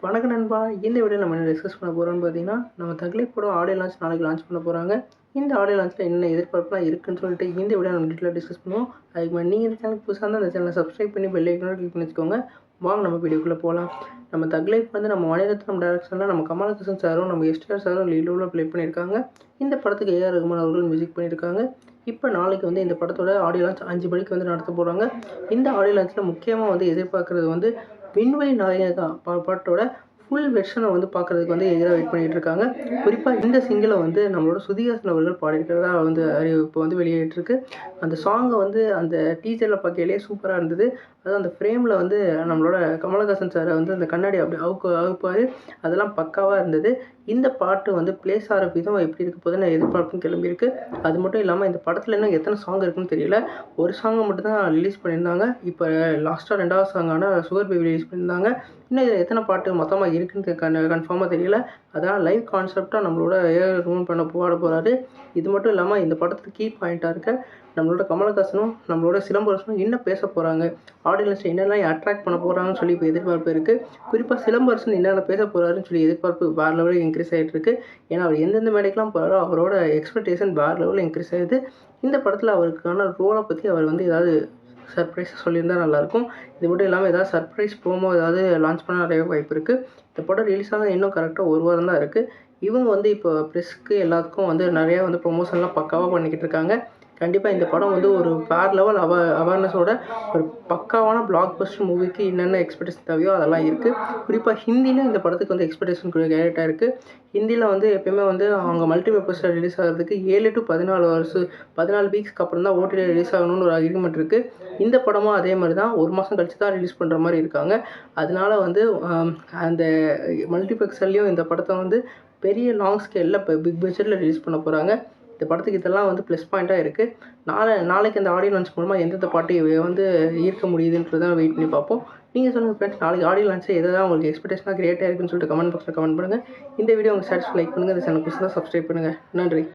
வணக்கம் நண்பா. இந்த வீடியோ நம்ம என்ன டிஸ்கஸ் பண்ண போகிறோம்னு பார்த்தீங்கன்னா, நம்ம தக்லை படம் ஆடியோ லான்ச் நாளைக்கு லான்ச் பண்ண போகிறாங்க. இந்த ஆடியோ லான்ச்சில் என்ன எதிர்பார்ப்புலாம் இருக்குன்னு சொல்லிட்டு இந்த வீடியோ நம்ம டீட்டெயிலாக டிஸ்கஸ் பண்ணுவோம். அதுக்கு முன்னாடி நீங்கள் இந்த சேனலுக்கு புதுசாக இருந்தால் அந்த சேனலை சப்ஸ்கிரைப் பண்ணி பெல் ஐக்கானை கிளிக் பண்ணி வச்சுக்கோங்க. வாங்க நம்ம வீடியோக்குள்ளே போகலாம். நம்ம தக்லை வந்து நம்ம மணிரத்னம் டைரக்ஷனில் நம்ம கமலஹாசன் சாரும் நம்ம எஸ்டிஆர் சாரும் லீடோவில் ப்ளே பண்ணியிருக்காங்க. இந்த படத்துக்கு ஏஆர் ரகுமான் அவர்கள் மியூசிக் பண்ணியிருக்காங்க. இப்போ நாளைக்கு வந்து இந்த படத்தோட ஆடியோ லான்ச் 5 மணிக்கு வந்து நடத்த போகிறாங்க. இந்த ஆடியோ லான்ச்சில் முக்கியமாக வந்து எதிர்பார்க்குறது வந்து விண்வெளி நாயகா பாட்டோட ஃபுல் வெர்ஷனை வந்து பார்க்குறதுக்கு வந்து எதிராக வெயிட் பண்ணிகிட்டு இருக்காங்க. குறிப்பாக இந்த சிங்கிளை வந்து நம்மளோட ஸ்ருதிஹாசன் அவர்கள் பாடியிருக்கிறதா வந்து அறிவிப்பு வந்து வெளியிட்டிருக்கு. அந்த சாங்கை வந்து அந்த டீச்சரில் பார்க்கையிலே சூப்பராக இருந்தது. அதுவும் அந்த ஃப்ரேமில் வந்து நம்மளோட கமலஹாசன் சாரை வந்து அந்த கண்ணாடி அப்படி அவுப்பார். அதெல்லாம் பக்காவாக இருந்தது. இந்த பாட்டு வந்து ப்ளேஸ் ஆகிற விதம் எப்படி இருக்க போதுன்னு எதிர்பார்ப்பும் கிளம்பியிருக்கு. அது மட்டும் இல்லாமல் இந்த படத்தில் இன்னும் எத்தனை சாங் இருக்குன்னு தெரியல. ஒரு சாங்கை மட்டும் தான் ரிலீஸ் பண்ணியிருந்தாங்க. இப்போ லாஸ்ட்டாக 2வது சாங்கான சுகர் பேபி ரிலீஸ் பண்ணியிருந்தாங்க. இன்னும் இதில் எத்தனை பாட்டு மொத்தமாக இருக்குன்னு கன்ஃபார்மாக தெரியல. அதான் லைவ் கான்செப்டாக நம்மளோட ஏஆர் ரகுமான் பாட போகிறாரு. இது மட்டும் இல்லாமல் இந்த படத்துக்கு கீ பாயிண்ட்டாக இருக்க நம்மளோட கமலஹாசனும் நம்மளோட சிலம்பரசனும் என்ன பேச போகிறாங்க, ஆடியன்ஸை என்னெல்லாம் அட்ராக்ட் பண்ண போகிறாங்கன்னு சொல்லி இப்போ எதிர்பார்ப்பு இருக்குது. குறிப்பாக சிலம்பரசன் என்னென்ன பேச போகிறாருன்னு சொல்லி எதிர்பார்ப்பு வேறு லெவலில் இன்க்ரீஸ் ஆகிட்டு இருக்கு. ஏன்னா அவர் எந்தெந்த மேடைக்கெலாம் போகிறாரோ அவரோட எக்ஸ்பெக்டேஷன் வேறு லெவலில் இன்க்ரீஸ் ஆகுது. இந்த படத்தில் அவருக்கான ரோலை பற்றி அவர் வந்து ஏதாவது சர்ப்ரைஸாக சொல்லியிருந்தால் நல்லாயிருக்கும். இது மட்டும் இல்லாமல் ஏதாவது சர்ப்ரைஸ் ப்ரோமோ ஏதாவது லான்ச் பண்ண நிறைய வாய்ப்பு இருக்குது. இந்த படம் ரிலீஸ் ஆக இன்னும் கரெக்டாக 1 வாரம் தான் இருக்குது. இவங்க வந்து இப்போ ப்ரெஸ்க்கு எல்லாத்துக்கும் வந்து நிறையா வந்து ப்ரொமோஷன்லாம் பக்காவாக பண்ணிக்கிட்டு இருக்காங்க. கண்டிப்பாக இந்த படம் வந்து ஒரு வேறு லெவல் அவேர்னஸோட ஒரு பக்காவான பிளாக் பஸ்டர் மூவிக்கு என்னென்ன எக்ஸ்பெக்டேஷன் தேவையோ அதெல்லாம் இருக்குது. குறிப்பாக ஹிந்தியில் இந்த படத்துக்கு வந்து எக்ஸ்பெக்டேஷன் கேரக்டாக இருக்குது. ஹிந்தியில் வந்து எப்போயுமே வந்து அவங்க மல்டிபர்பஸில் ரிலீஸ் ஆகிறதுக்கு 7 to 14 வீக்ஸ்க்கு அப்புறம் தான் ஓடிடியில் ரிலீஸ் ஆகணும்னு ஒரு அக்ரிமெண்ட் இருக்குது. இந்த படமும் அதே மாதிரி தான் 1 மாதம் கழிச்சு தான் ரிலீஸ் பண்ணுற மாதிரி இருக்காங்க. அதனால வந்து அந்த மல்டிப்ளெக்ஸ்லையும் இந்த படத்தை வந்து பெரிய லாங் ஸ்கேலில் இப்போ பிக் பட்ஜெட்டில் ரிலீஸ் பண்ண போகிறாங்க. இந்த படத்துக்கு இதெல்லாம் வந்து ப்ளஸ் பாயிண்ட்டாக இருக்குது. நாளைக்கு அந்த ஆடியோ லான்ச் மூலமாக எந்தெந்த பாட்டு வந்து ஈர்க்க முடியுதுன்றதான் வெயிட் பண்ணி பார்ப்போம். நீங்கள் சொல்லுங்கள் ஃப்ரெண்ட்ஸ், நாளைக்கு ஆடியோ லான்ச்சில் எதாவது உங்களுக்கு எக்ஸ்பெக்டேஷனாக கிரியேட்டாக இருக்குன்னு சொல்லிட்டு கமெண்ட் பாக்ஸில் கமெண்ட் பண்ணுங்கள். இந்த வீடியோ உங்களுக்கு சாட்டிஸ்ஃபை லைக் பண்ணுங்கள். இந்த சேனல் புதுசாக சப்ஸ்கிரைப் பண்ணுங்கள். நன்றி.